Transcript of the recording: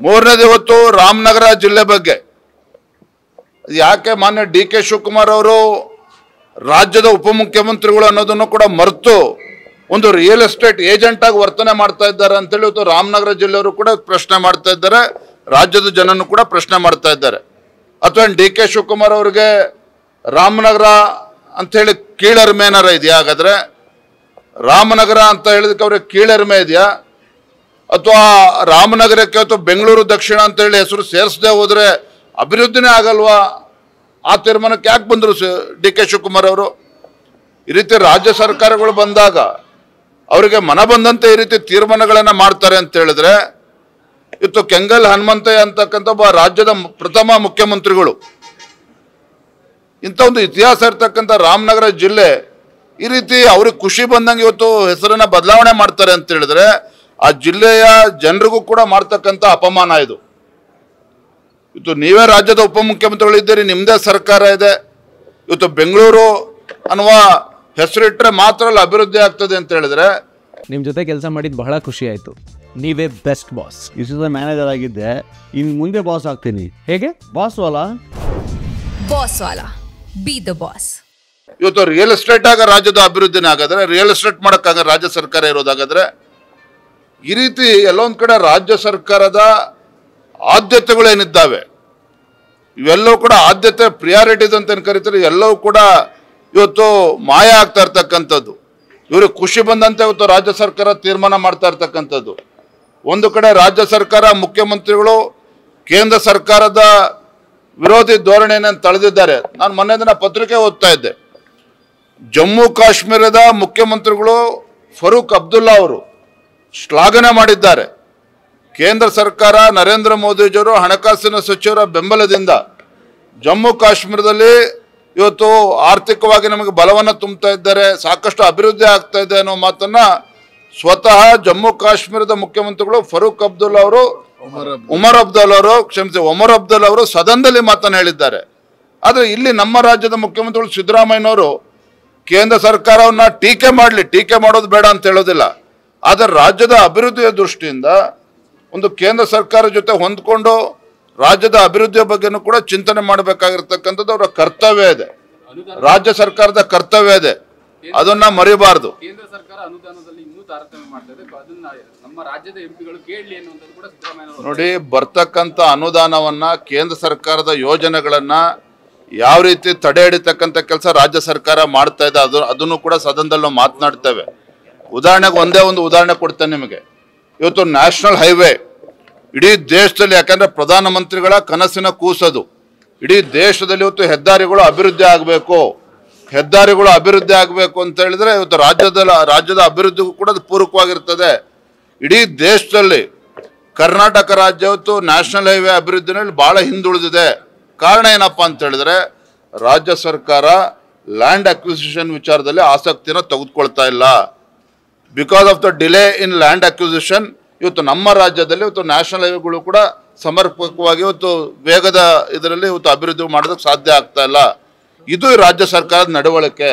ಮೂರನೇದು ಇವತ್ತು ರಾಮನಗರ ಜಿಲ್ಲೆ ಬಗ್ಗೆ ಯಾಕೆ ಮಾನ್ಯ ಡಿ ಕೆ ಶಿವಕುಮಾರ್ ಅವರು ರಾಜ್ಯದ ಉಪಮುಖ್ಯಮಂತ್ರಿಗಳು ಅನ್ನೋದನ್ನು ಕೂಡ ಮರೆತು ಒಂದು ರಿಯಲ್ ಎಸ್ಟೇಟ್ ಏಜೆಂಟ್ ಆಗಿ ವರ್ತನೆ ಮಾಡ್ತಾ ಇದ್ದಾರೆ ಅಂತೇಳಿ ಇವತ್ತು ರಾಮನಗರ ಜಿಲ್ಲೆಯವರು ಕೂಡ ಪ್ರಶ್ನೆ ಮಾಡ್ತಾ ಇದ್ದಾರೆ, ರಾಜ್ಯದ ಜನನು ಕೂಡ ಪ್ರಶ್ನೆ ಮಾಡ್ತಾ ಇದ್ದಾರೆ. ಅಥವಾ ಡಿ ಕೆ ಶಿವಕುಮಾರ್ ಅವರಿಗೆ ರಾಮನಗರ ಅಂಥೇಳಿ ಕೀಳರಿಮೆ ಏನಾರ ಇದೆಯಾ? ಹಾಗಾದ್ರೆ ರಾಮನಗರ ಅಂತ ಹೇಳಿದಕ್ಕೆ ಅವ್ರಿಗೆ ಕೀಳರಿಮೆ ಇದೆಯಾ? ಅಥವಾ ರಾಮನಗರಕ್ಕೆ ಅಥವಾ ಬೆಂಗಳೂರು ದಕ್ಷಿಣ ಅಂತೇಳಿ ಹೆಸರು ಸೇರಿಸದೆ ಹೋದರೆ ಅಭಿವೃದ್ಧಿನೇ ಆಗಲ್ವಾ? ಆ ತೀರ್ಮಾನಕ್ಕೆ ಯಾಕೆ ಬಂದರು ಡಿ ಕೆ ಶಿವಕುಮಾರ್ ಅವರು? ಈ ರೀತಿ ರಾಜ್ಯ ಸರ್ಕಾರಗಳು ಬಂದಾಗ ಅವರಿಗೆ ಮನ ಬಂದಂತೆ ಈ ರೀತಿ ತೀರ್ಮಾನಗಳನ್ನು ಮಾಡ್ತಾರೆ ಅಂತ ಹೇಳಿದ್ರೆ, ಇವತ್ತು ಕೆಂಗಲ್ ಹನುಮಂತಯ್ಯ ಅಂತಕ್ಕಂಥ ಒಬ್ಬ ರಾಜ್ಯದ ಪ್ರಥಮ ಮುಖ್ಯಮಂತ್ರಿಗಳು, ಇಂಥ ಒಂದು ಇತಿಹಾಸ ಇರ್ತಕ್ಕಂಥ ರಾಮನಗರ ಜಿಲ್ಲೆ ಈ ರೀತಿ ಅವ್ರಿಗೆ ಖುಷಿ ಬಂದಂಗೆ ಇವತ್ತು ಹೆಸರನ್ನ ಬದಲಾವಣೆ ಮಾಡ್ತಾರೆ ಅಂತ ಹೇಳಿದ್ರೆ ಆ ಜಿಲ್ಲೆಯ ಜನರಿಗೂ ಕೂಡ ಮಾಡ್ತಕ್ಕಂಥ ಅಪಮಾನ ಇದು. ಇವತ್ತು ನೀವೇ ರಾಜ್ಯದ ಉಪಮುಖ್ಯಮಂತ್ರಿಗಳು ಇದ್ದೀರಿ, ನಿಮ್ಮದೇ ಸರ್ಕಾರ ಇದೆ. ಇವತ್ತು ಬೆಂಗಳೂರು ಅನ್ನುವ ಹೆಸರಿಟ್ಟರೆ ಮಾತ್ರ ಅಲ್ಲಿ ಅಭಿವೃದ್ಧಿ ಆಗ್ತದೆ ಅಂತ ಹೇಳಿದ್ರೆ, ನಿಮ್ಮ ಜೊತೆ ಕೆಲಸ ಮಾಡಿದ್ದು ಬಹಳ ಖುಷಿ ಆಯಿತು. ನೀವೇ ಬೆಸ್ಟ್ ಬಾಸ್. ಇಷ್ಟು ಮ್ಯಾನೇಜರ್ ಆಗಿದ್ದೆ, ಇನ್ನು ಮುಂದೆ ಬಾಸ್ ಆಗ್ತೀನಿ. ಹೇಗೆ boss Vala B the boss. ಇವತ್ತು ರಿಯಲ್ ಎಸ್ಟೇಟ್ ಆಗ ರಾಜ್ಯದ ಅಭಿವೃದ್ಧಿನೇ ಆಗಾದ್ರೆ, ರಿಯಲ್ ಎಸ್ಟೇಟ್ ಮಾಡೋಕ್ಕಾಗ ರಾಜ್ಯ ಸರ್ಕಾರ ಇರೋದಾಗಾದ್ರೆ, ಈ ರೀತಿ ಎಲ್ಲೊಂದು ಕಡೆ ರಾಜ್ಯ ಸರ್ಕಾರದ ಆದ್ಯತೆಗಳೇನಿದ್ದಾವೆ ಇವೆಲ್ಲವೂ ಕೂಡ ಆದ್ಯತೆ ಪ್ರಿಯಾರಿಟೀಸ್ ಅಂತ ಏನು ಕರೀತಾರೆ, ಎಲ್ಲವೂ ಕೂಡ ಇವತ್ತು ಮಾಯ ಆಗ್ತಾ ಇರ್ತಕ್ಕಂಥದ್ದು. ಇವ್ರಿಗೆ ಖುಷಿ ಬಂದಂತೆ ಇವತ್ತು ರಾಜ್ಯ ಸರ್ಕಾರ ತೀರ್ಮಾನ ಮಾಡ್ತಾ ಇರ್ತಕ್ಕಂಥದ್ದು. ಒಂದು ಕಡೆ ರಾಜ್ಯ ಸರ್ಕಾರ ಮುಖ್ಯಮಂತ್ರಿಗಳು ಕೇಂದ್ರ ಸರ್ಕಾರದ ವಿರೋಧಿ ಧೋರಣೆಯನ್ನು ತಳೆದಿದ್ದಾರೆ. ನಾನು ಮೊನ್ನೆ ದಿನ ಪತ್ರಿಕೆ ಓದ್ತಾ ಇದ್ದೆ, ಜಮ್ಮು ಕಾಶ್ಮೀರದ ಮುಖ್ಯಮಂತ್ರಿಗಳು ಫರೂಕ್ ಅಬ್ದುಲ್ಲಾ ಅವರು ಶ್ಲಾಘನೆ ಮಾಡಿದ್ದಾರೆ. ಕೇಂದ್ರ ಸರ್ಕಾರ ನರೇಂದ್ರ ಮೋದಿಜಿಯವರು ಹಣಕಾಸಿನ ಸಚಿವರ ಬೆಂಬಲದಿಂದ ಜಮ್ಮು ಕಾಶ್ಮೀರದಲ್ಲಿ ಇವತ್ತು ಆರ್ಥಿಕವಾಗಿ ನಮಗೆ ಬಲವನ್ನು ತುಂಬುತ್ತಾ ಇದ್ದಾರೆ, ಸಾಕಷ್ಟು ಅಭಿವೃದ್ಧಿ ಆಗ್ತಾ ಇದೆ ಅನ್ನೋ ಮಾತನ್ನ ಸ್ವತಃ ಜಮ್ಮು ಕಾಶ್ಮೀರದ ಮುಖ್ಯಮಂತ್ರಿಗಳು ಫರೂಕ್ ಅಬ್ದುಲ್ಲಾ ಅವರು ಒಮರ್ ಅಬ್ದುಲ್ಲಾ ಅವರು ಸದನದಲ್ಲಿ ಮಾತನ್ನು ಹೇಳಿದ್ದಾರೆ. ಆದರೆ ಇಲ್ಲಿ ನಮ್ಮ ರಾಜ್ಯದ ಮುಖ್ಯಮಂತ್ರಿಗಳು ಸಿದ್ದರಾಮಯ್ಯನವರು ಕೇಂದ್ರ ಸರ್ಕಾರವನ್ನ ಟೀಕೆ ಮಾಡೋದು ಬೇಡ ಅಂತ ಹೇಳೋದಿಲ್ಲ, ಆದರೆ ರಾಜ್ಯದ ಅಭಿವೃದ್ಧಿಯ ದೃಷ್ಟಿಯಿಂದ ಒಂದು ಕೇಂದ್ರ ಸರ್ಕಾರ ಜೊತೆ ಹೊಂದ್ಕೊಂಡು ರಾಜ್ಯದ ಅಭಿವೃದ್ಧಿಯ ಬಗ್ಗೆನೂ ಕೂಡ ಚಿಂತನೆ ಮಾಡಬೇಕಾಗಿರ್ತಕ್ಕಂಥದ್ದು ಅವರ ಕರ್ತವ್ಯ ಇದೆ, ರಾಜ್ಯ ಸರ್ಕಾರದ ಕರ್ತವ್ಯ ಇದೆ, ಅದನ್ನ ಮರಿಬಾರದು. ಕೇಂದ್ರ ಸರ್ಕಾರ ಅನುದಾನದಲ್ಲಿ ಇನ್ನೂ ತಾರತಮ್ಯ ಮಾಡ್ತಾ ಇದೆ, ಅದನ್ನ ನಮ್ಮ ರಾಜ್ಯದ ಎಂಪಿಗಳು ಕೇಳಲಿ ಅನ್ನುವಂಥದ್ದು ಕೂಡ ಸಿದ್ದರಾಮಯ್ಯ ನೋಡಿ. ಬರ್ತಕ್ಕಂಥ ಅನುದಾನವನ್ನ ಕೇಂದ್ರ ಸರ್ಕಾರದ ಯೋಜನೆಗಳನ್ನ ಯಾವ ರೀತಿ ತಡೆ ಹಿಡಿತಕ್ಕಂಥ ಕೆಲಸ ರಾಜ್ಯ ಸರ್ಕಾರ ಮಾಡ್ತಾ ಇದೆ ಅದನ್ನು ಕೂಡ ಸದನದಲ್ಲಿ ನಾವು ಮಾತನಾಡ್ತೇವೆ. ಉದಾಹರಣೆಗೆ ಒಂದೇ ಒಂದು ಉದಾಹರಣೆ ಕೊಡ್ತೇನೆ ನಿಮಗೆ. ಇವತ್ತು ನ್ಯಾಷನಲ್ ಹೈವೇ ಇಡೀ ದೇಶದಲ್ಲಿ, ಯಾಕಂದ್ರೆ ಪ್ರಧಾನಮಂತ್ರಿಗಳ ಕನಸಿನ ಕೂಸದು, ಇಡೀ ದೇಶದಲ್ಲಿ ಇವತ್ತು ಹೆದ್ದಾರಿಗಳು ಅಭಿವೃದ್ಧಿ ಆಗಬೇಕು ಅಂತ ಹೇಳಿದ್ರೆ ಇವತ್ತು ರಾಜ್ಯದ ಅಭಿವೃದ್ಧಿಗೂ ಕೂಡ ಪೂರಕವಾಗಿರ್ತದೆ. ಇಡೀ ದೇಶದಲ್ಲಿ ಕರ್ನಾಟಕ ರಾಜ್ಯ ಇವತ್ತು ನ್ಯಾಷನಲ್ ಹೈವೇ ಅಭಿವೃದ್ಧಿನಲ್ಲಿ ಬಹಳ ಹಿಂದುಳಿದಿದೆ. ಕಾರಣ ಏನಪ್ಪಾ ಅಂತ ಹೇಳಿದ್ರೆ ರಾಜ್ಯ ಸರ್ಕಾರ ಲ್ಯಾಂಡ್ ಅಕ್ವಿಸಿಷನ್ ವಿಚಾರದಲ್ಲಿ ಆಸಕ್ತಿನ ತೆಗೆದುಕೊಳ್ತಾ ಇಲ್ಲ. Because of the delay in land acquisition ಇವತ್ತು ನಮ್ಮ ರಾಜ್ಯದಲ್ಲಿ ಇವತ್ತು ನ್ಯಾಷನಲ್ ಹೈವೇಗಳು ಕೂಡ ಸಮರ್ಪಕವಾಗಿ ಇವತ್ತು ವೇಗದ ಇದರಲ್ಲಿ ಇವತ್ತು ಅಭಿವೃದ್ಧಿ ಮಾಡೋದಕ್ಕೆ ಸಾಧ್ಯ ಆಗ್ತಾ ಇಲ್ಲ. ಇದು ರಾಜ್ಯ ಸರ್ಕಾರದ ನಡವಳಿಕೆ.